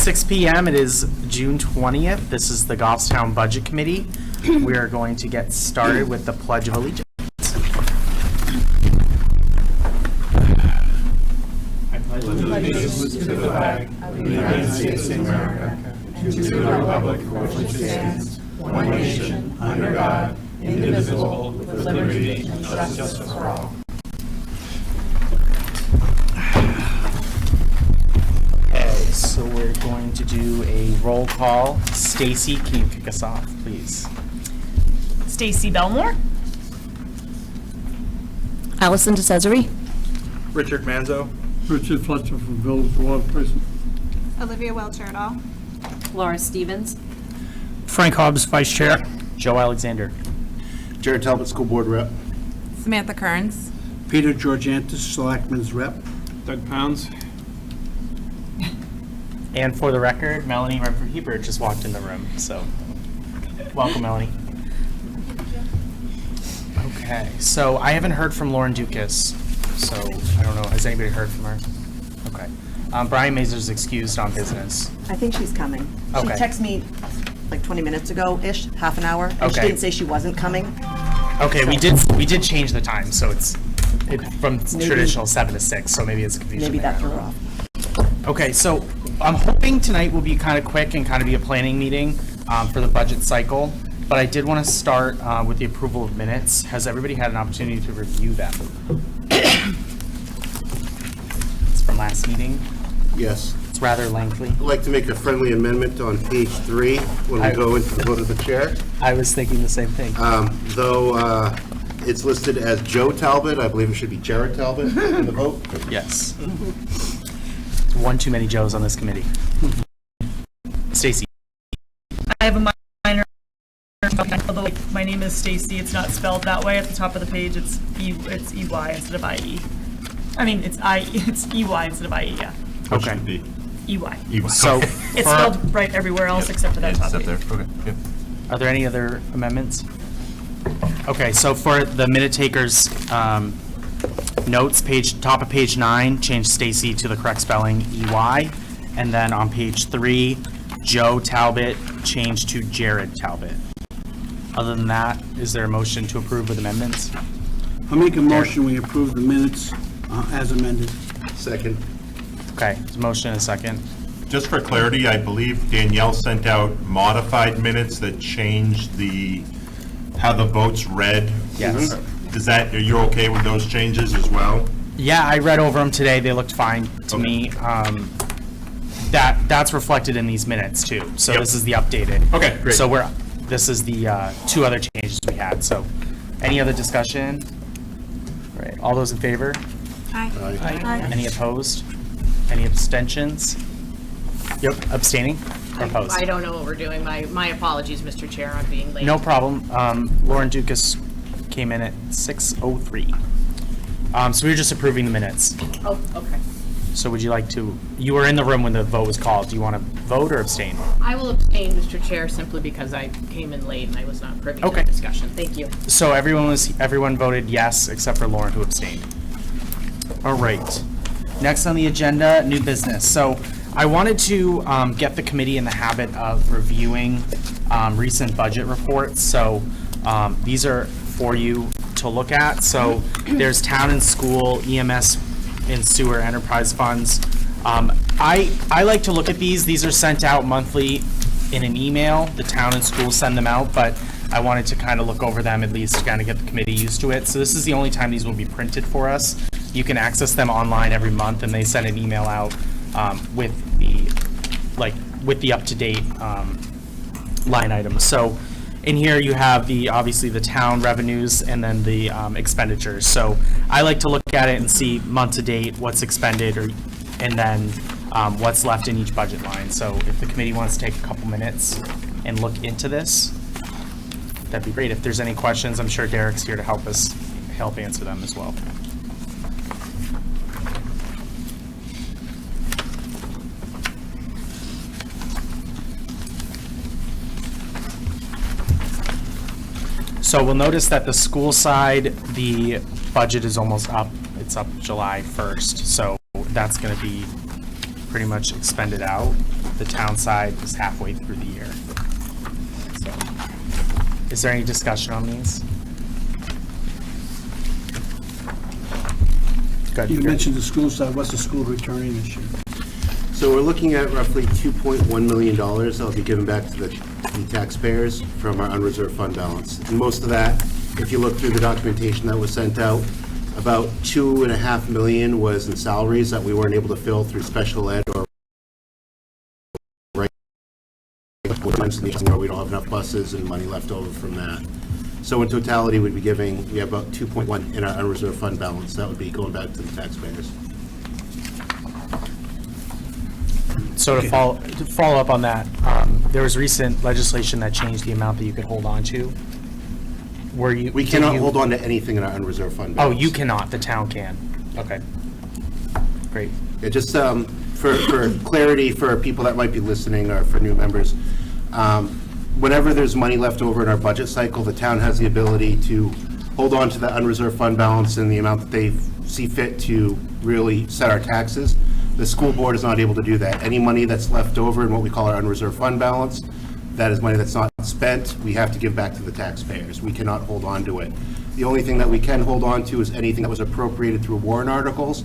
6 p.m. It is June 20th. This is the Goffstown Budget Committee. We are going to get started with the Pledge of Allegiance. I pledge allegiance to the flag of the United States of America, and to the republic for which it stands, one nation, under God, indivisible, with liberty and justice for all. So we're going to do a roll call. Stacy, can you kick us off, please? Stacy Belmore. Allison DeCesare. Richard Manzo. Richard Fletcher from Village Water Prison. Olivia Welch-Erdahl. Laura Stevens. Frank Hobbs, Vice Chair. Joe Alexander. Jared Talbot, School Board Rep. Samantha Kearns. Peter Georgantis, Selectman's Rep. Doug Pounds. And for the record, Melanie Redford-Hebert just walked in the room, so welcome, Melanie. Okay, so I haven't heard from Lauren Dukas, so I don't know. Has anybody heard from her? Okay. Brian Mazur's excused on business. I think she's coming. Okay. She texted me like 20 minutes ago-ish, half an hour. And she Okay. didn't say she wasn't coming. Okay, we did change the time, so it's from traditional 7 to 6, so maybe it's a confusion. Maybe there. that threw her off. Okay, so I'm hoping tonight will be kind of quick and kind of be a planning meeting for the budget cycle, but I did want to start with the approval of minutes. Has everybody had an opportunity to review them? It's from last meeting. Yes. It's rather lengthy. I'd like to make a friendly amendment on page 3 when we go into the vote of the chair. I was thinking the same thing. Though it's listed as Joe Talbot, I believe it should be Jared Talbot in the vote. Yes. One too many Joes on this committee. Stacy. I have a minor, although my name is Stacy, it's not spelled that way. At the top of the page, it's EY instead of IE. I mean, it's EY instead of IE, yeah. Okay. EY. So, It's spelled right everywhere else except for that top page. Okay. Yep. are there any other amendments? Okay, so for the minute takers, notes, top of page 9, change Stacy to the correct spelling, EY. And then on page 3, Joe Talbot, changed to Jared Talbot. Other than that, is there a motion to approve with amendments? I'll make a motion, we approve the minutes as amended. Second. Okay, there's a motion and a second. Just for clarity, I believe Danielle sent out modified minutes that changed how the votes read. Yes. Are you okay with those changes as well? Yeah, I read over them today. They looked fine to me. That's reflected in these minutes too. So Yep. this is the updated. Okay, great. So this is the 2 other changes we had. So any other discussion? All right, all those in favor? Aye. Any opposed? Any abstentions? Yep, abstaining or opposed? I don't know what we're doing. My apologies, Mr. Chair, on being late. No problem. Lauren Dukas came in at 6:03. So we were just approving the minutes. Oh, okay. So would you like to, you were in the room when the vote was called. Do you want to vote or abstain? I will abstain, Mr. Chair, simply because I came in late and I was not privy to Okay. the discussion. Thank you. So everyone voted yes, except for Lauren, who abstained. All right. Next on the agenda, new business. So I wanted to get the committee in the habit of reviewing recent budget reports. So these are for you to look at. So there's town and school, EMS and sewer enterprise funds. I like to look at these. These are sent out monthly in an email. The town and school send them out, but I wanted to kind of look over them at least to kind of get the committee used to it. So this is the only time these will be printed for us. You can access them online every month, and they send an email out with the up-to-date line items. So in here you have obviously the town revenues and then the expenditures. So I like to look at it and see month to date what's expended and then what's left in each budget line. So if the committee wants to take a couple minutes and look into this, that'd be great. If there's any questions, I'm sure Derek's here to help answer them as well. So we'll notice that the school side, the budget is almost up. It's up July 1st. So that's going to be pretty much expended out. The town side is halfway through the year. So, is there any discussion on these? Good. You mentioned the school side, what's the school returning this year? So we're looking at roughly $2.1 million that'll be given back to the taxpayers from our unreserved fund balance. And most of that, if you look through the documentation that was sent out, about $2.5 million was in salaries that we weren't able to fill through special ed or where we don't have enough buses and money left over from that. So in totality, we have about 2.1 in our unreserved fund balance. That would be going back to the taxpayers. So to follow up on that, there was recent legislation that changed the amount that you could hold on to. We cannot hold on to anything in our unreserved fund Oh, balance. you cannot, the town can. Okay. Great. Yeah, just for clarity for people that might be listening or for new members, whenever there's money left over in our budget cycle, the town has the ability to hold on to the unreserved fund balance in the amount that they see fit to really set our taxes. The school board is not able to do that. Any money that's left over in what we call our unreserved fund balance, that is money that's not spent, we have to give back to the taxpayers. We cannot hold on to it. The only thing that we can hold on to is anything that was appropriated through warrant articles.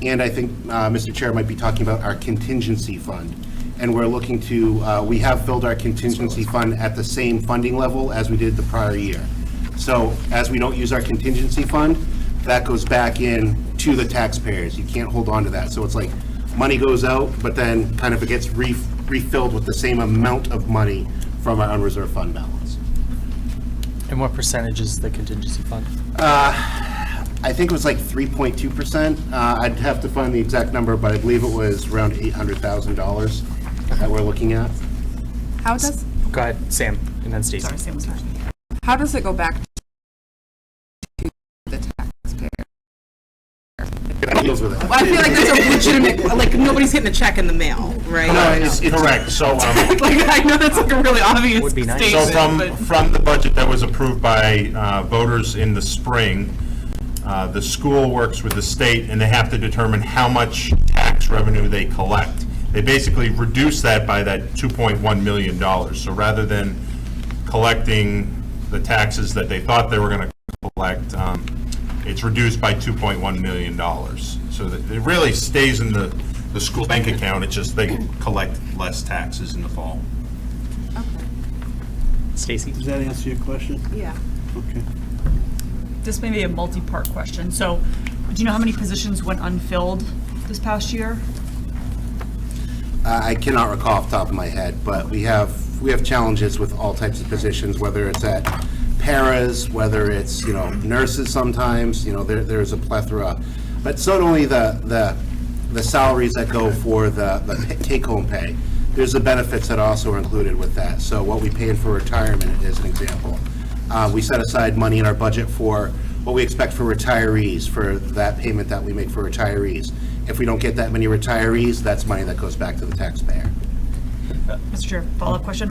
And I think Mr. Chair might be talking about our contingency fund. And we're looking to, we have filled our contingency fund at the same funding level as we did the prior year. So as we don't use our contingency fund, that goes back in to the taxpayers. You can't hold on to that. So it's like money goes out, but then kind of it gets refilled with the same amount of money from our unreserved fund balance. And what percentage is the contingency fund? I think it was like 3.2%. I'd have to find the exact number, but I believe it was around $800,000 that we're looking at. How does, Go ahead, Sam, and then Stacy. Sorry, Sam was first. how does it go back to the taxpayer? It deals with it. Well, I feel like that's a legitimate, like, nobody's getting a check in the mail, right? Correct, so, Like, I know that's like a really obvious Would be nice. so statement, from the budget that was approved by voters in the spring, the school works with the state, and they have to determine how much tax revenue they collect. They basically reduce that by that $2.1 million. So rather than collecting the taxes that they thought they were going to collect, it's reduced by $2.1 million. So that it really stays in the school bank account, it's just they collect less taxes in the fall. Stacy? Does that answer your question? Yeah. Okay. This may be a multi-part question. So, do you know how many positions went unfilled this past year? I cannot recall off the top of my head, but we have challenges with all types of positions, whether it's at paras, whether it's, nurses sometimes, there's a plethora. But it's not only the salaries that go for the take-home pay, there's the benefits that also are included with that. So what we pay in for retirement is an example. We set aside money in our budget for what we expect for retirees, for that payment that we make for retirees. If we don't get that many retirees, that's money that goes back to the taxpayer. Mr. Chair, follow-up question.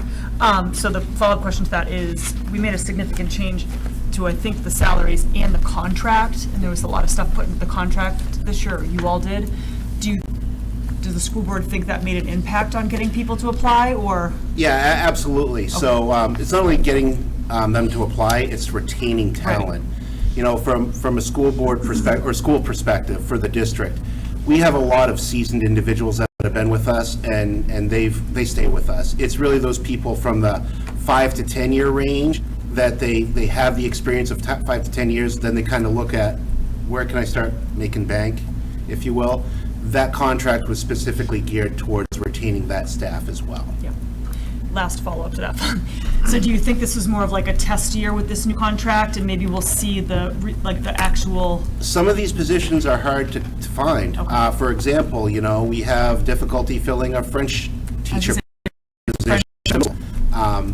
So the follow-up question to that is, we made a significant change to, I think, the salaries and the contract, and there was a lot of stuff put into the contract this year, or you all did. Does the school board think that made an impact on getting people to apply, or? Yeah, absolutely. So it's not only getting them to apply, it's retaining talent. From a school board perspective, or school perspective for the district, we have a lot of seasoned individuals that have been with us, and they stay with us. It's really those people from the 5 to 10 year range that they have the experience of 5 to 10 years, then they kind of look at, where can I start making bank, if you will. That contract was specifically geared towards retaining that staff as well. Yeah. Last follow-up to that. So do you think this is more of like a test year with this new contract, and maybe we'll see the actual? Some of these positions are hard to find. Okay. For example, we have difficulty filling a French teacher position.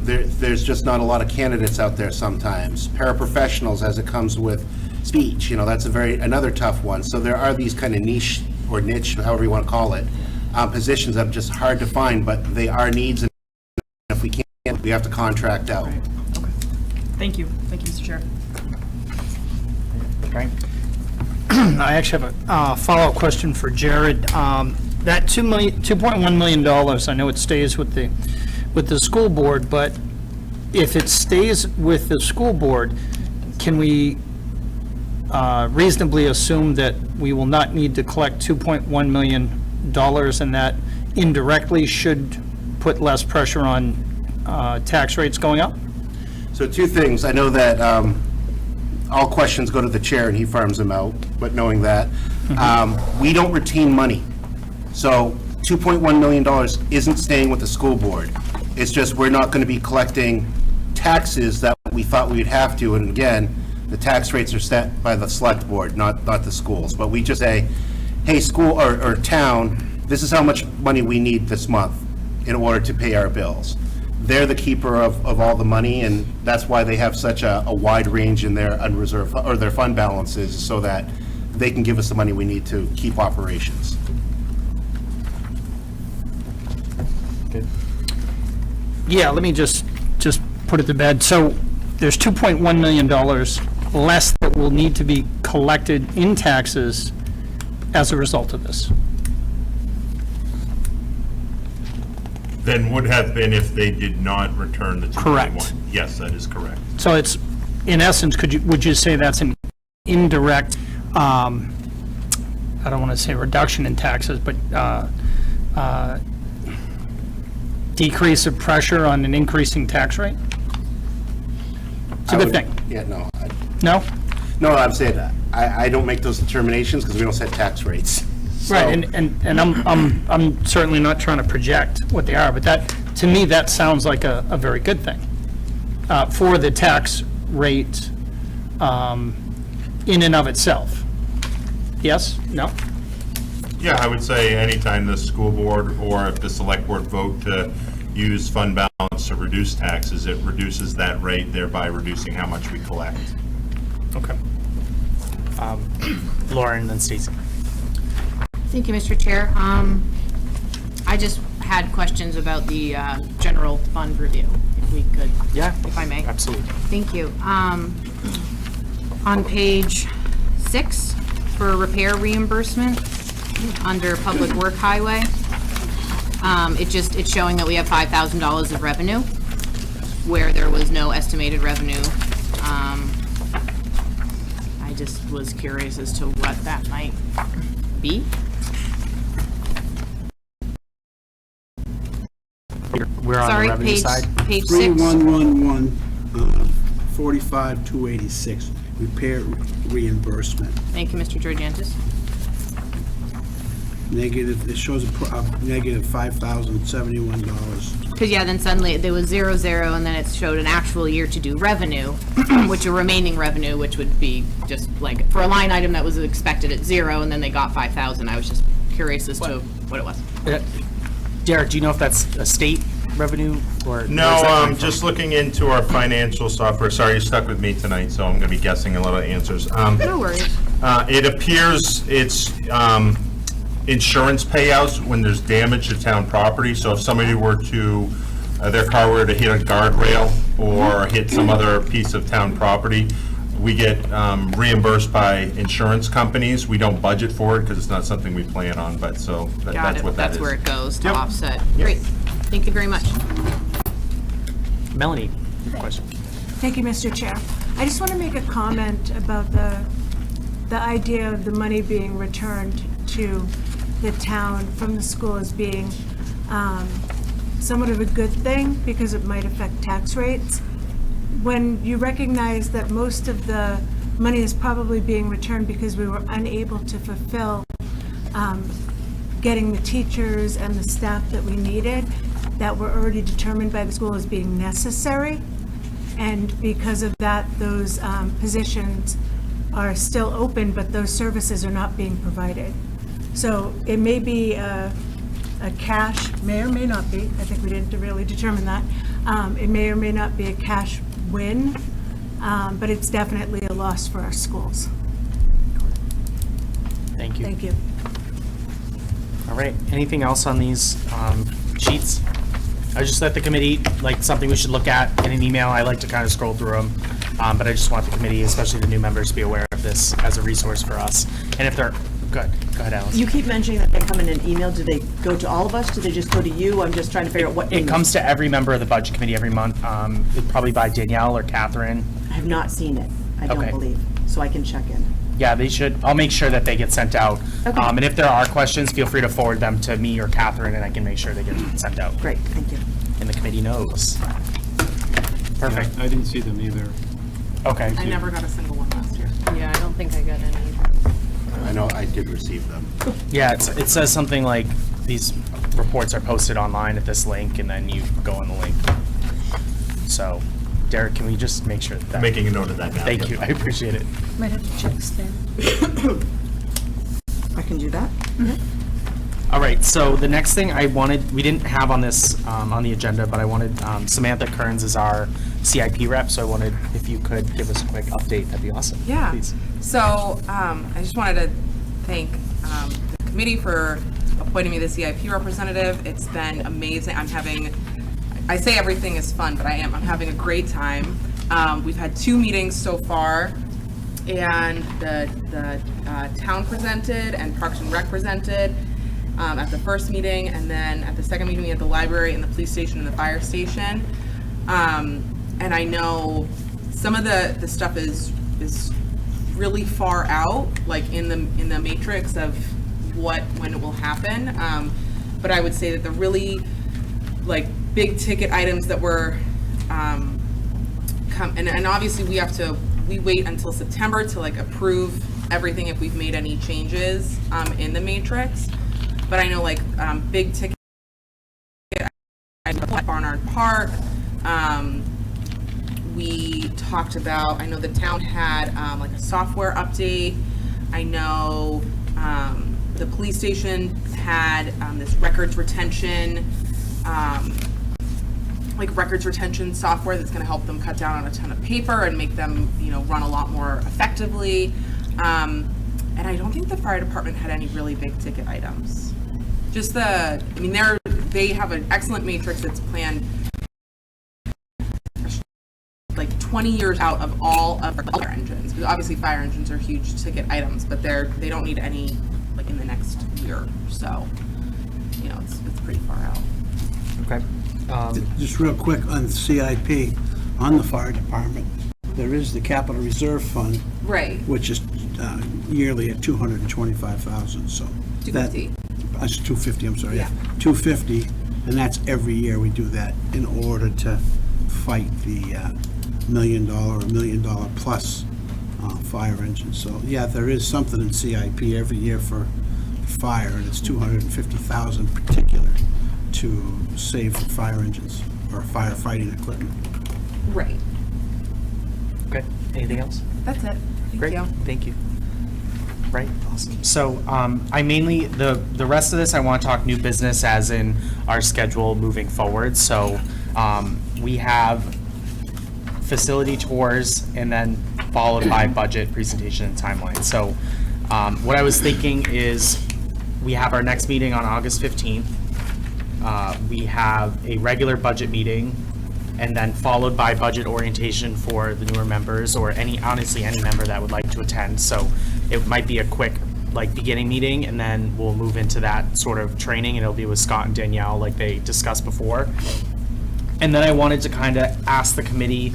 There's just not a lot of candidates out there sometimes. Paraprofessionals, as it comes with speech, that's another tough one. So there are these kind of niche or niche, however you want to call it, positions that are just hard to find, but they are needs, and if we can't, we have to contract out. Right. Okay. Thank you, Mr. Chair. Frank? I actually have a follow-up question for Jared. that $2.1 million, I know it stays with the school board, but if it stays with the school board, can we reasonably assume that we will not need to collect $2.1 million and that indirectly should put less pressure on tax rates going up? So two things. I know that all questions go to the chair and he farms them out, but knowing that, we don't retain money. So $2.1 million isn't staying with the school board. It's just we're not going to be collecting taxes that we thought we'd have to. And again, the tax rates are set by the select board, not the schools. But we just say, hey, school or town, this is how much money we need this month in order to pay our bills. They're the keeper of all the money, and that's why they have such a wide range in their unreserved, or their fund balances, so that they can give us the money we need to keep operations. Good. Yeah, let me just put it to bed. So there's $2.1 million less that will need to be collected in taxes as a result of this. Than would have been if they did not return the 2.1. Correct. Yes, that is correct. So it's, in essence, would you say that's an indirect, I don't want to say reduction in taxes, but decrease of pressure on an increasing tax rate? It's a good thing. Yeah, no. No? No, I'm saying, I don't make those determinations because we don't set tax rates. Right, So- and I'm certainly not trying to project what they are, but that, to me, that sounds like a very good thing for the tax rate in and of itself. Yes? No? Yeah, I would say anytime the school board or if the select board vote to use fund balance to reduce taxes, it reduces that rate, thereby reducing how much we collect. Okay. Lauren, then Stacy. Thank you, Mr. Chair. I just had questions about the general fund review, if we could. Yeah. If I may. Absolutely. Thank you. On page 6, for repair reimbursement, under Public Work Highway, it's showing that we have $5,000 of revenue, where there was no estimated revenue. I just was curious as to what that might be. We're on the Sorry, revenue side. page 6. 3111, 45,286, repair reimbursement. Thank you, Mr. Georgantis. Negative, it shows a negative $5,071. Because, yeah, then suddenly there was 0, 0, and then it showed an actual year-to-do revenue, which a remaining revenue, which would be just like, for a line item that was expected at 0, and then they got 5,000. I was just curious as to what it was. Derek, do you know if that's a state revenue or? where's that No, coming from? just looking into our financial software. Sorry, you're stuck with me tonight, so I'm going to be guessing a lot of answers. No worries. It appears it's insurance payouts when there's damage to town property. So if somebody were to, their car were to hit a guardrail or hit some other piece of town property, we get reimbursed by insurance companies. We don't budget for it because it's not something we plan on, but so Got that's it. what that is. That's where it goes to Yep. offset. Great. Thank you very much. Melanie, your question. Thank you, Mr. Chair. I just want to make a comment about the idea of the money being returned to the town from the school as being somewhat of a good thing because it might affect tax rates. When you recognize that most of the money is probably being returned because we were unable to fulfill getting the teachers and the staff that we needed, that were already determined by the school as being necessary. And because of that, those positions are still open, but those services are not being provided. So it may be a cash, may or may not be, I think we didn't really determine that. It may or may not be a cash win, but it's definitely a loss for our schools. Thank you. Thank you. All right, anything else on these sheets? I just let the committee, like, something we should look at in an email. I like to kind of scroll through them, but I just want the committee, especially the new members, to be aware of this as a resource for us. And if there Good. Go ahead, Alice. You keep mentioning that they come in an email. Do they go to all of us? Do they just go to you? I'm just trying to figure out what. It comes to every member of the budget committee every month, probably by Danielle or Catherine. I have not seen it, I don't Okay. believe, so I can check in. Yeah, they should. I'll make sure that they get sent out. Okay. And if there are questions, feel free to forward them to me or Catherine, and I can make sure they get sent out. Great, thank you. And the committee knows. Perfect. I didn't see them either. Okay. I never got a single one last year. Yeah, I don't think I got any. I know I did receive them. Yeah, it says something like these reports are posted online at this link, and then you go on the link. So, Derek, can we just make sure that? Making a note of that now. Thank you. I appreciate it. Might have to check spam. I can do that. All right, so the next thing we didn't have on this, on the agenda, but I wanted, Samantha Kearns is our CIP rep, so I wanted, if you could give us a quick update, that'd be awesome. Yeah. Please. So I just wanted to thank the committee for appointing me the CIP representative. It's been amazing. I say everything is fun, but I'm having a great time. We've had 2 meetings so far, and the town presented and Parks and Rec presented at the first meeting, and then at the second meeting, we had the library and the police station and the fire station. And I know some of the stuff is really far out, like in the matrix of when it will happen. But I would say that the really like big ticket items that were and obviously we wait until September to like approve everything if we've made any changes in the matrix. But I know like big ticket Barnard Park. We talked about, I know the town had like a software update. I know the police station had this records retention software that's going to help them cut down on a ton of paper and make them, run a lot more effectively. And I don't think the fire department had any really big ticket items. Just they have an excellent matrix that's planned like 20 years out of all of our fire engines. Because obviously fire engines are huge ticket items, but they don't need any like in the next year. So, it's pretty far out. Okay. Just real quick on CIP, on the fire department, there is the capital reserve fund, Right. which is yearly at 225,000, so. 250. That's 250, I'm sorry. Yeah. 250, and that's every year we do that in order to fight the $1 million or $1 million plus fire engines. So, yeah, there is something in CIP every year for fire, and it's 250,000 particular to save fire engines or firefighting equipment. Right. Okay. Anything else? That's it. Great. Thank you. Thank you. Right, awesome. So I mainly, the rest of this, I want to talk new business as in our schedule moving forward. So we have facility tours and then followed by budget presentation and timeline. So what I was thinking is we have our next meeting on August 15th. We have a regular budget meeting and then followed by budget orientation for the newer members or honestly any member that would like to attend. So it might be a quick beginning meeting, and then we'll move into that sort of training, and it'll be with Scott and Danielle like they discussed before. And then I wanted to kind of ask the committee,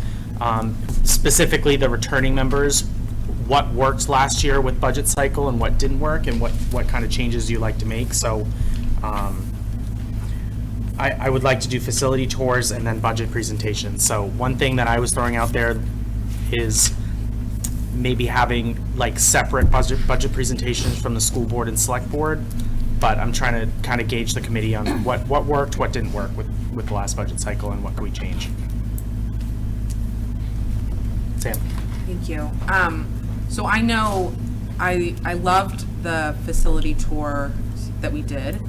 specifically the returning members, what worked last year with budget cycle and what didn't work, and what kind of changes you'd like to make. So I would like to do facility tours and then budget presentations. So one thing that I was throwing out there is maybe having separate budget presentations from the school board and select board, but I'm trying to kind of gauge the committee on what worked, what didn't work with the last budget cycle, and what can we change. Sam. Thank you. So I know I loved the facility tour that we did.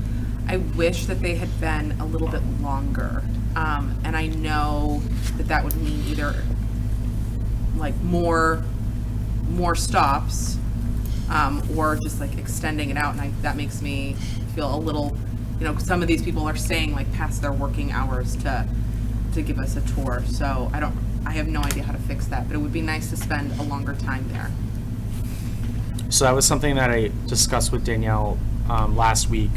I wish that they had been a little bit longer. And I know that would mean either more stops or just extending it out. And that makes me feel a little, some of these people are staying past their working hours to give us a tour. So I have no idea how to fix that, but it would be nice to spend a longer time there. So that was something that I discussed with Danielle last week.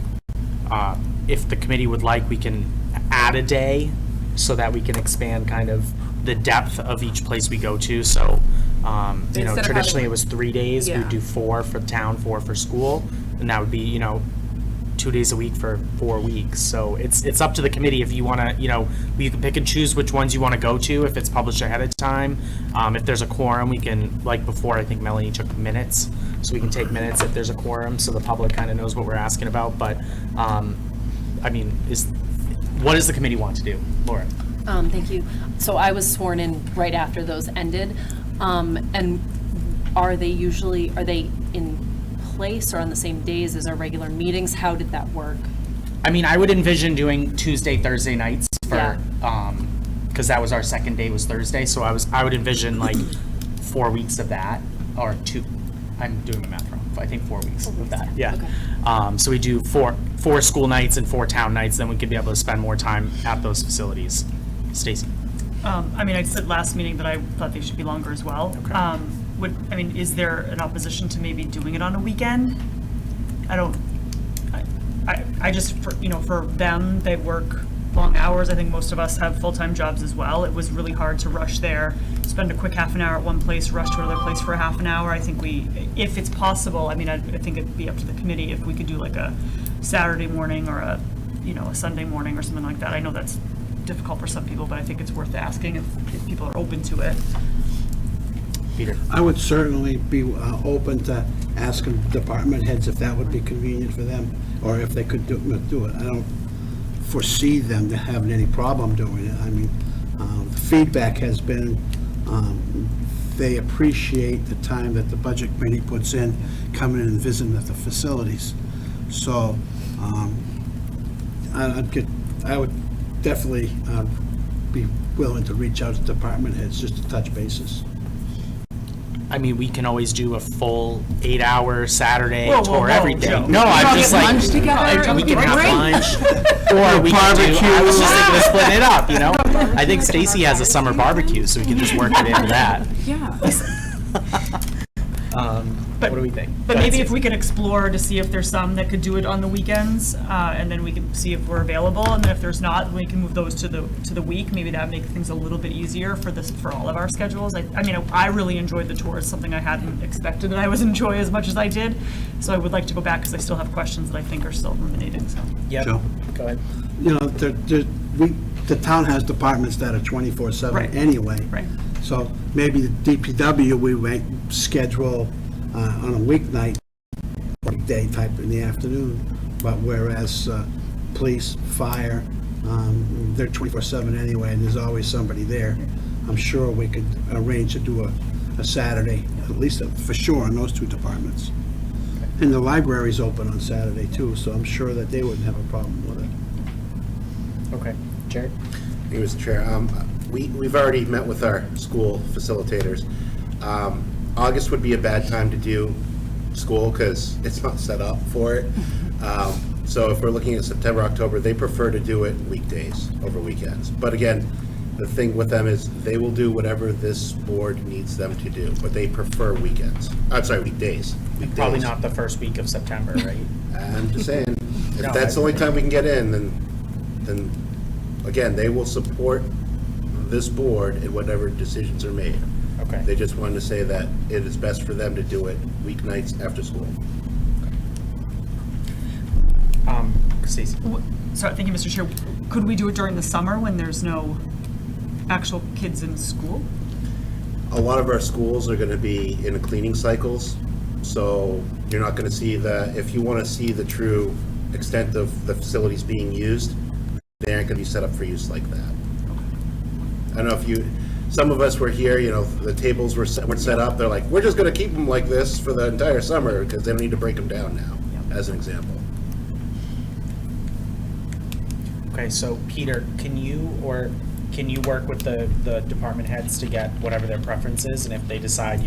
If the committee would like, we can add a day so that we can expand kind of the depth of each place we go to. So, Instead of traditionally having- it was 3 days. Yeah. We'd do 4 for town, 4 for school. And that would be, 2 days a week for 4 weeks. So it's up to the committee if you want to, you can pick and choose which ones you want to go to if it's published ahead of time. If there's a quorum, we can, like before, I think Melanie took minutes, so we can take minutes if there's a quorum, so the public kind of knows what we're asking about. But, what does the committee want to do? Laura? Thank you. So I was sworn in right after those ended. And are they in place or on the same days as our regular meetings? How did that work? I would envision doing Tuesday, Thursday nights for, Yeah. because that was our second day was Thursday, so I would envision like 4 weeks of that, or 2, I'm doing the math wrong, I think 4 weeks of that, yeah. Okay. So we do four school nights and 4 town nights, then we could be able to spend more time at those facilities. Stacy? I said last meeting that I thought they should be longer as well. Okay. Is there an opposition to maybe doing it on a weekend? I just, for them, they work long hours. I think most of us have full-time jobs as well. It was really hard to rush there, spend a quick half an hour at one place, rush to another place for a half an hour. I think if it's possible, I think it'd be up to the committee if we could do like a Saturday morning or a Sunday morning or something like that. I know that's difficult for some people, but I think it's worth asking if people are open to it. Peter? I would certainly be open to asking department heads if that would be convenient for them, or if they could do it. I don't foresee them to having any problem doing it. Feedback has been, they appreciate the time that the budget committee puts in coming in and visiting at the facilities. So, I would definitely be willing to reach out to department heads just to touch bases. We can always do a full 8-hour Saturday Whoa, whoa, tour whoa, every day. Joe. No, We I'm all just get like, lunch together? we can have Great. lunch, or we can do, I was just thinking of splitting it up, I think Stacy has a summer barbecue, so we can just work it into that. Yeah. What do we think? But maybe if we can explore to see if there's some that could do it on the weekends, and then we can see if we're available, and then if there's not, we can move those to the week. Maybe that would make things a little bit easier for all of our schedules. I really enjoyed the tour. It's something I hadn't expected that I would enjoy as much as I did. So I would like to go back because I still have questions that I think are still ruminating, so. Yep. Joe? Go ahead. The town has departments that are 24/7 Right. anyway. Right. So maybe the DPW, we might schedule on a weeknight or day type in the afternoon, but whereas police, fire, they're 24/7 anyway, and there's always somebody there. I'm sure we could arrange to do a Saturday, at least for sure, in those 2 departments. And the library's open on Saturday too, so I'm sure that they wouldn't have a problem with it. Okay. Jared? Thank you, Mr. Chair. We've already met with our school facilitators. August would be a bad time to do school because it's not set up for it. So if we're looking at September, October, they prefer to do it weekdays over weekends. But again, the thing with them is they will do whatever this board needs them to do, but they prefer weekends. I'm sorry, weekdays. Probably not the first week of September, right? I'm just saying, if No, that's the only time we can get in, then again, they will support this board in whatever decisions are made. Okay. They just wanted to say that it is best for them to do it weeknights after school. Stacy? Sorry, thank you, Mr. Chair. Could we do it during the summer when there's no actual kids in school? A lot of our schools are going to be in cleaning cycles, so you're not going to see if you want to see the true extent of the facilities being used, they aren't going to be set up for use like that. I don't know if some of us were here, the tables were set up, they're like, we're just going to keep them like this for the entire summer because they don't need to break them down now, as an example. Okay, so Peter, can you work with the department heads to get whatever their preference is, and if they decide,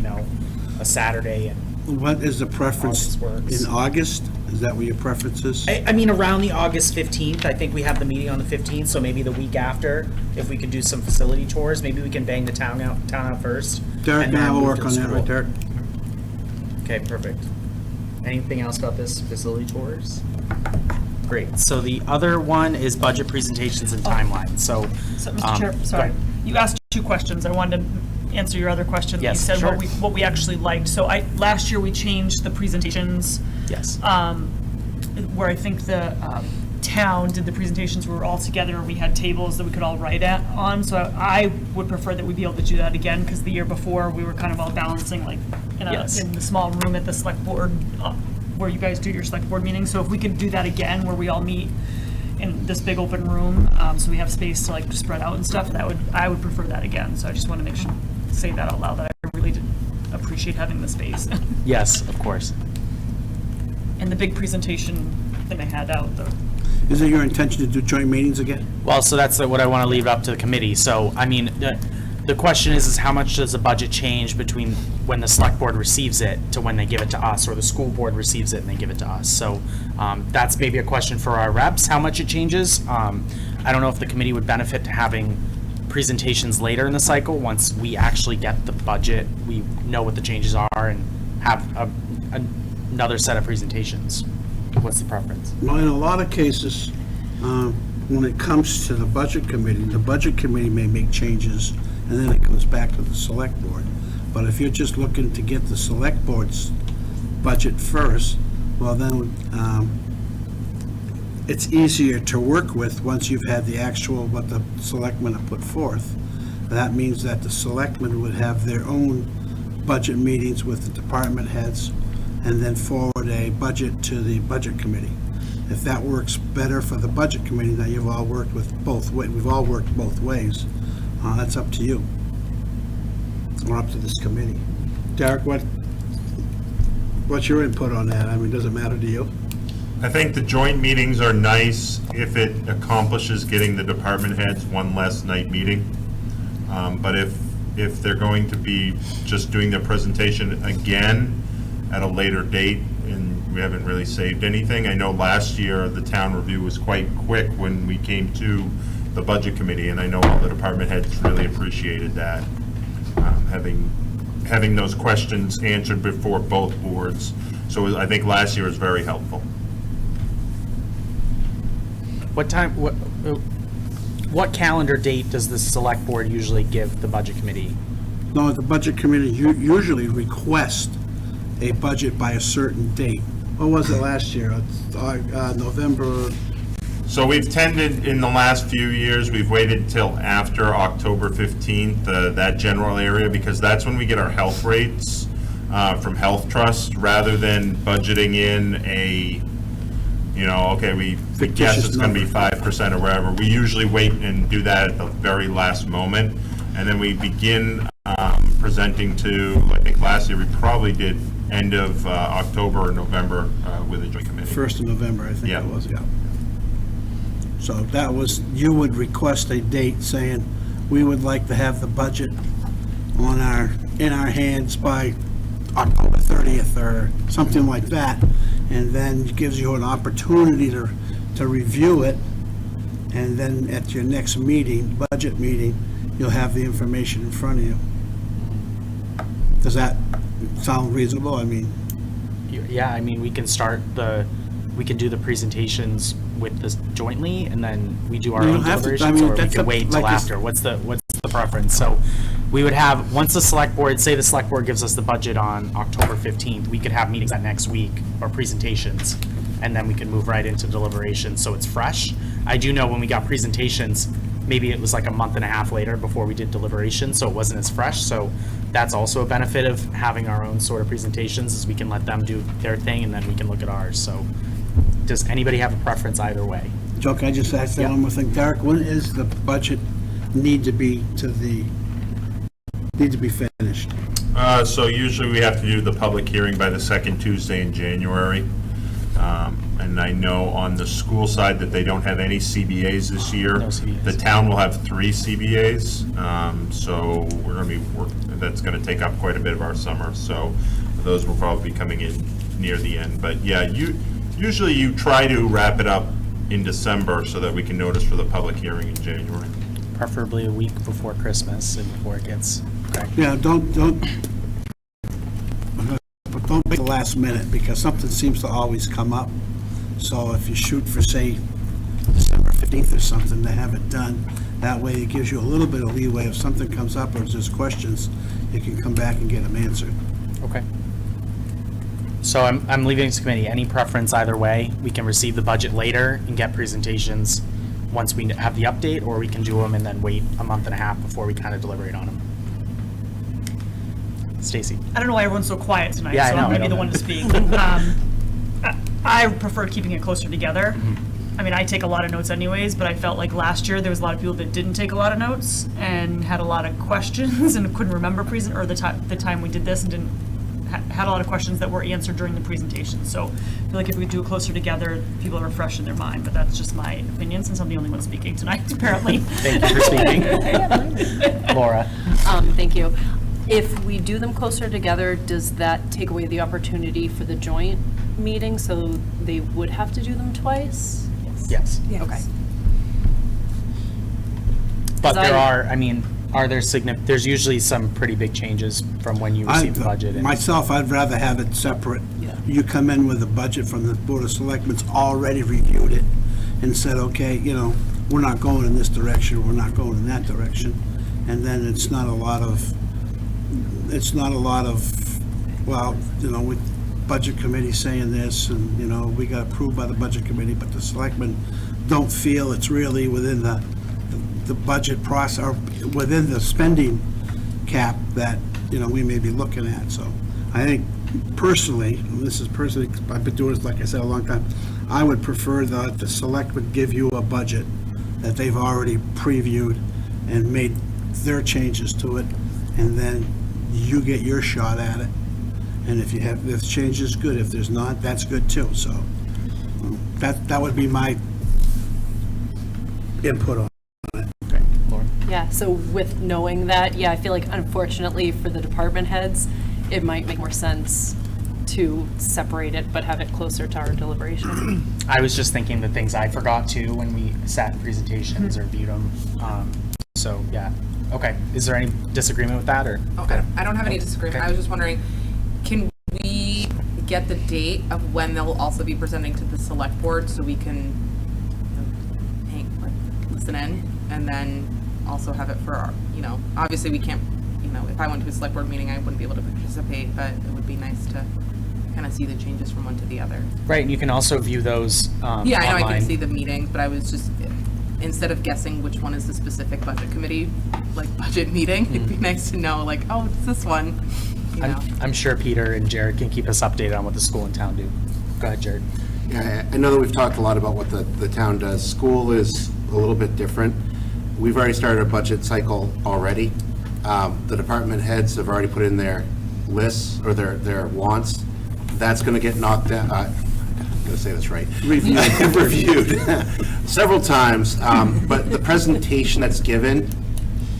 a Saturday and What is the preference August works. in August? Is that what your preference is? around the August 15th, I think we have the meeting on the 15th, so maybe the week after, if we could do some facility tours, maybe we can bang the town out first. Derek and and I then will move work to on the that, school. right, Derek? Okay, perfect. Anything else about this facility tours? Great. So the other one is budget presentations and timelines. So, So, Mr. Chair, go sorry. ahead. You asked two questions. I wanted to answer your other question. Yes, You said sure. what we actually liked. So last year we changed the presentations, Yes. where I think the town did the presentations, we were all together and we had tables that we could all write on. So I would prefer that we be able to do that again, because the year before, we were kind of all balancing like Yes. in the small room at the select board, where you guys do your select board meetings. So if we could do that again, where we all meet in this big open room, so we have space to like spread out and stuff, I would prefer that again. So I just want to say that out loud, that I really did appreciate having the space. Yes, of course. And the big presentation that I had out, Is it your intention to do joint meetings again? Well, so that's what I want to leave up to the committee. So, I mean, the question is how much does the budget change between when the select board receives it to when they give it to us, or the school board receives it and they give it to us? So that's maybe a question for our reps, how much it changes. I don't know if the committee would benefit to having presentations later in the cycle, once we actually get the budget, we know what the changes are, and have another set of presentations. What's the preference? Well, in a lot of cases, when it comes to the budget committee may make changes, and then it comes back to the select board. But if you're just looking to get the select board's budget first, well then, it's easier to work with once you've had the actual, what the selectmen have put forth. That means that the selectmen would have their own budget meetings with the department heads, and then forward a budget to the budget committee. If that works better for the budget committee, now you've all worked with both ways, we've all worked both ways. That's up to you. Or up to this committee. Derek, what's your input on that? I mean, does it matter to you? I think the joint meetings are nice if it accomplishes getting the department heads one less night meeting. But if they're going to be just doing their presentation again at a later date, and we haven't really saved anything. I know last year, the town review was quite quick when we came to the budget committee, and I know all the department heads really appreciated that, having those questions answered before both boards. So I think last year was very helpful. What calendar date does the select board usually give the budget committee? No, the budget committee usually request a budget by a certain date. What was it last year? November? So we've tended, in the last few years, we've waited till after October 15th, that general area, because that's when we get our health rates from Health Trust, rather than budgeting in a, okay, we guess it's going to be 5% or whatever. We usually wait and do that at the very last moment, and then we begin presenting to, I think last year we probably did end of October or November with the joint committee. 1st of November, I think Yeah. it was, yeah. So that was, you would request a date saying, we would like to have the budget in our hands by October 30th or something like that. And then it gives you an opportunity to review it. And then at your next meeting, budget meeting, you'll have the information in front of you. Does that sound reasonable? I mean, Yeah, I mean, we can do the presentations with this jointly, and then we do our You own don't have to. I deliberations, mean, or we that's could up- wait like till this- after. What's the preference? So we would have, once the select board, say the select board gives us the budget on October 15th, we could have meetings that next week, or presentations, and then we can move right into deliberations, so it's fresh. I do know when we got presentations, maybe it was like a month and a half later before we did deliberations, so it wasn't as fresh. So that's also a benefit of having our own sort of presentations, is we can let them do their thing, and then we can look at ours. So does anybody have a preference either way? Joe, can I just ask that one more thing? Derek, when is the budget need to be finished? So usually we have to do the public hearing by the second Tuesday in January. And I know on the school side that they don't have any CBAs this year. No CBAs. The town will have 3 CBAs, so we're going to be that's going to take up quite a bit of our summer. So those will probably be coming in near the end. But yeah, usually you try to wrap it up in December so that we can notice for the public hearing in January. Preferably a week before Christmas and before it gets cracked. Yeah, don't don't wait the last minute, because something seems to always come up. So if you shoot for, say, December 15th or something to have it done, that way it gives you a little bit of leeway. If something comes up or if there's questions, you can come back and get them answered. Okay. So I'm leaving this committee. Any preference either way? We can receive the budget later and get presentations once we have the update, or we can do them and then wait a month and a half before we kind of deliberate on them. Stacy? I don't know why everyone's so quiet tonight, Yeah, I so know, I'm I gonna be the know one to that. speak. I prefer keeping it closer together. Mm-hmm. I mean, I take a lot of notes anyways, but I felt like last year there was a lot of people that didn't take a lot of notes and had a lot of questions and couldn't remember the time we did this and had a lot of questions that were answered during the presentation. So I feel like if we do it closer together, people are fresh in their mind, but that's just my opinion since I'm the only one speaking tonight, apparently. Thank you for speaking. Laura? Thank you. If we do them closer together, does that take away the opportunity for the joint meeting, so they would have to do them twice? Yes. Okay. But 'Cause there I- are, I mean, are there there's usually some pretty big changes from when you receive the budget. and- Myself, I'd rather have it separate. Yeah. You come in with a budget from the Board of Selectmen's, already reviewed it, and said, okay, we're not going in this direction, we're not going in that direction. And then it's not a lot of, well, with Budget Committee saying this, and, we got approved by the Budget Committee, but the Selectmen don't feel it's really within the budget process, or within the spending cap that, we may be looking at. So I think personally, and this is personally, I've been doing this, like I said, a long time, I would prefer that the select would give you a budget that they've already previewed and made their changes to it, and then you get your shot at it. And if the change is good, if there's not, that's good too. So that would be my input on it. Yeah, so with knowing that, I feel like unfortunately for the department heads, it might make more sense to separate it, but have it closer to our deliberation. I was just thinking the things I forgot too when we sat in presentations or viewed them. So, yeah. Okay. Is there any disagreement with that, or? Okay, I don't have any disagreement. Okay. I was just wondering, can we get the date of when they'll also be presenting to the select board so we can listen in, and then also have it for our, obviously we can't, if I went to a select board meeting, I wouldn't be able to participate, but it would be nice to kind of see the changes from one to the other. Right, and you can also view those Yeah, I know I online. can see the meetings, but I was just, instead of guessing which one is the specific budget committee, budget meeting, it'd be nice to know, oh, it's this one, I'm sure Peter and Jared can keep us updated on what the school and town do. Go ahead, Jared. Yeah, I know that we've talked a lot about what the town does. School is a little bit different. We've already started a budget cycle already. The department heads have already put in their lists or their wants. That's going to get knocked down. I'm going to say this right. Reviewed several times, but the presentation that's given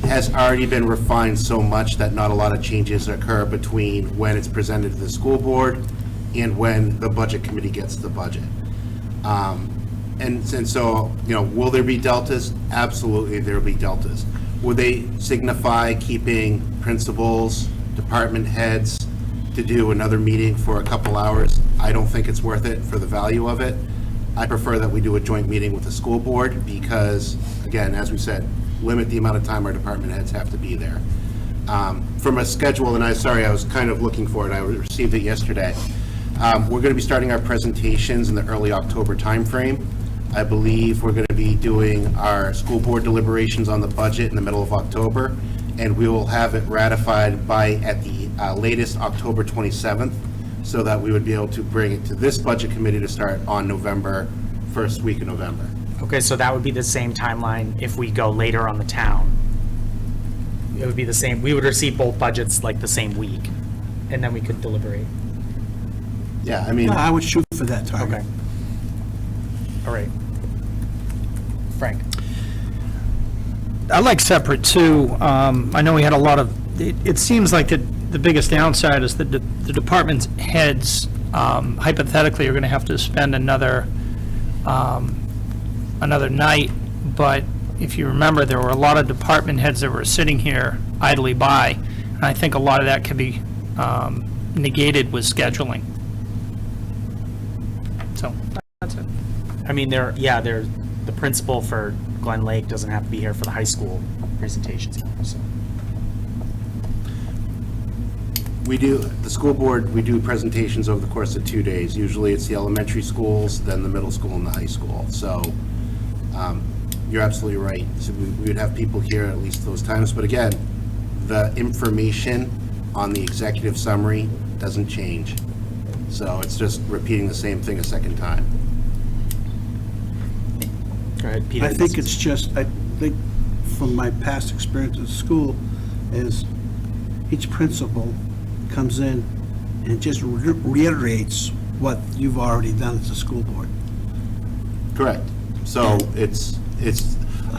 has already been refined so much that not a lot of changes occur between when it's presented to the school board and when the budget committee gets the budget. And so, will there be deltas? Absolutely, there will be deltas. Would they signify keeping principals, department heads to do another meeting for a couple hours? I don't think it's worth it for the value of it. I prefer that we do a joint meeting with the school board because, again, as we said, limit the amount of time our department heads have to be there. From a schedule, and I was kind of looking for it, I received it yesterday. We're going to be starting our presentations in the early October timeframe. I believe we're going to be doing our school board deliberations on the budget in the middle of October, and we will have it ratified at the latest October 27th, so that we would be able to bring it to this budget committee to start on first week of November. Okay, so that would be the same timeline if we go later on the town. It would be the same, we would receive both budgets the same week, and then we could deliberate. Yeah, I mean. I would shoot for that target. Okay. All right. Frank? I like separate too. I know we had a lot of, it seems like the biggest downside is that the department heads hypothetically are going to have to spend another night, but if you remember, there were a lot of department heads that were sitting here idly by, and I think a lot of that could be negated with scheduling. So, that's it. I mean, the principal for Glen Lake doesn't have to be here for the high school presentations, so. We do, the school board, we do presentations over the course of 2 days. Usually it's the elementary schools, then the middle school and the high school. So you're absolutely right. So we would have people here at least those times. But again, the information on the executive summary doesn't change. So it's just repeating the same thing a second time. Go ahead, Peter. I think it's just, I think from my past experience at school is each principal comes in and just reiterates what you've already done as a school board. Correct. So it's,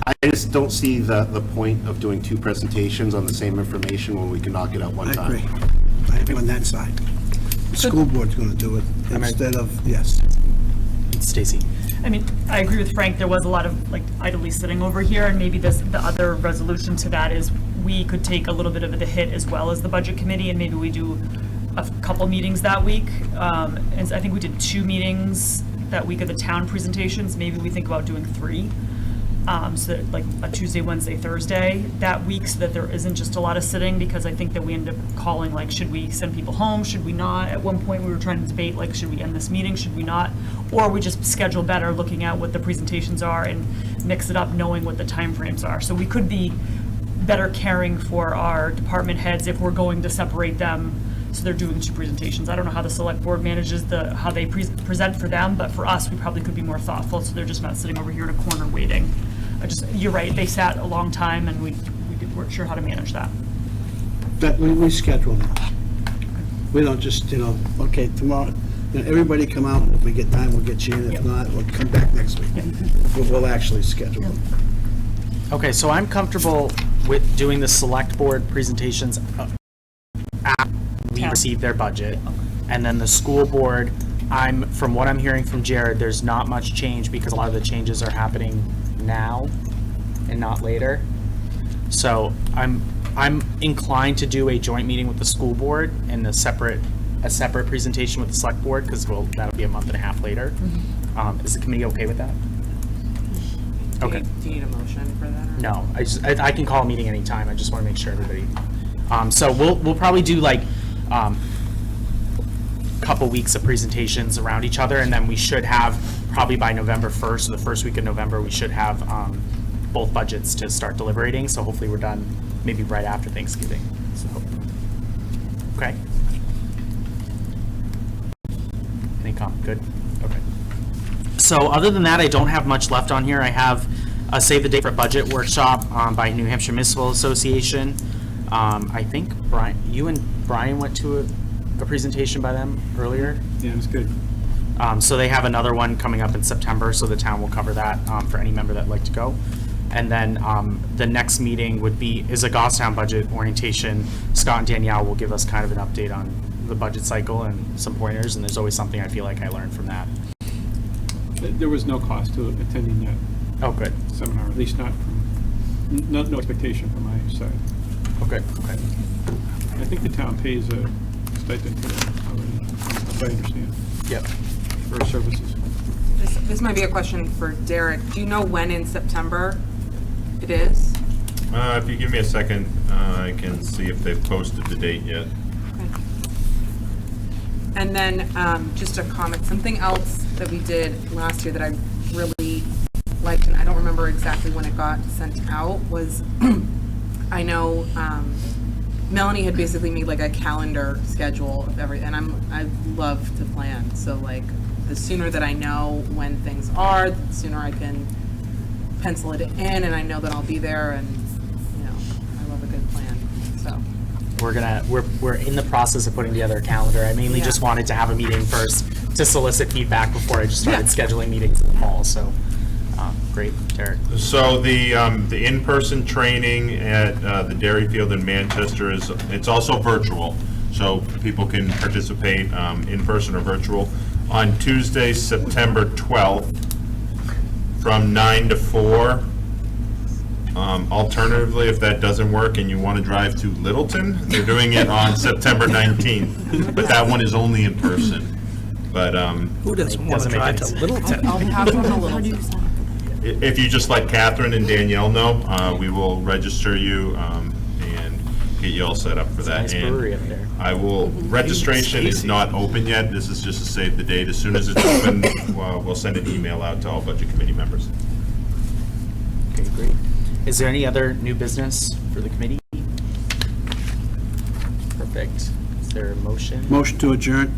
I just don't see the point of doing 2 presentations on the same information when we can knock it out one I time. agree. I agree on that side. The school board's going to do it instead of, yes. Stacy. I mean, I agree with Frank, there was a lot of like idly sitting over here, and maybe the other resolution to that is we could take a little bit of the hit as well as the budget committee, and maybe we do a couple meetings that week. And I think we did 2 meetings that week of the town presentations, maybe we think about doing 3. So that, like a Tuesday, Wednesday, Thursday that week, so that there isn't just a lot of sitting, because I think that we end up calling, like, should we send people home, should we not? At one point, we were trying to debate, like, should we end this meeting, should we not? Or we just schedule better, looking at what the presentations are and mix it up, knowing what the timeframes are. So we could be better caring for our department heads if we're going to separate them, so they're doing 2 presentations. I don't know how the select board manages how they present for them, but for us, we probably could be more thoughtful, so they're just not sitting over here in a corner waiting. You're right, they sat a long time, and we weren't sure how to manage that. That, we schedule them. We don't just, okay, tomorrow, everybody come out, if we get time, we'll get you in, if not, we'll come back next week. We'll actually schedule them. Okay, so I'm comfortable with doing the select board presentations after we receive their budget. And then the school board, from what I'm hearing from Jared, there's not much change because a lot of the changes are happening now and not later. So I'm inclined to do a joint meeting with the school board and a separate presentation with the select board, because that'll be a month and a half later. Is the committee okay with that? Okay. Do you need a motion for that? Or? No, I can call a meeting anytime. I just want to make sure everybody. So we'll probably do like couple weeks of presentations around each other, and then we should have probably by November 1st, or the first week of November, we should have both budgets to start deliberating. So hopefully we're done maybe right after Thanksgiving. So, okay. Any comment? Good. Okay. So other than that, I don't have much left on here. I have a Save the Date for Budget workshop by New Hampshire Municipal Association. I think you and Brian went to a presentation by them earlier. Yeah, it was good. So they have another one coming up in September, so the town will cover that for any member that'd like to go. And then the next meeting is a Goffstown budget orientation. Scott and Danielle will give us kind of an update on the budget cycle and some pointers, and there's always something I feel like I learned from that. There was no cost to attending that Oh, good. seminar, at least not from, no expectation from my side. Okay. Okay. I think the town pays a stipend for that already, if I understand, Yep. for services. This might be a question for Derek. Do you know when in September it is? If you give me a second, I can see if they've posted the date yet. And then just a comment, something else that we did last year that I really liked, and I don't remember exactly when it got sent out, was I know Melanie had basically made like a calendar schedule of everything, and I love to plan. So like the sooner that I know when things are, the sooner I can pencil it in, and I know that I'll be there, and I love a good plan. So. We're in the process of putting together a calendar. I mainly Yeah. just wanted to have a meeting first to solicit feedback before I just started scheduling meetings in the fall. So, great, Derek. So the in-person training at the Dairy Field in Manchester it's also virtual, so people can participate in person or virtual on Tuesday, September 12th, from 9 to 4 Alternatively, if that doesn't work and you want to drive to Littleton, they're doing it on September 19th, but that one is only in person. But Who doesn't want to Doesn't make drive any to sense. Littleton? I'll have one a little. if you just let Catherine and Danielle know, we will register you and get you all set up for that. Nice And brewery up there. I will, registration is not open yet. This is just to save the date. As soon as it's open, we'll send an email out to all budget committee members. Okay, great. Is there any other new business for the committee? Perfect. Is there a motion? Motion to adjourn?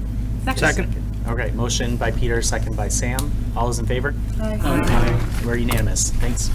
Second? Okay, motion by Peter, second by Sam. All those in favor? We're unanimous. Thanks.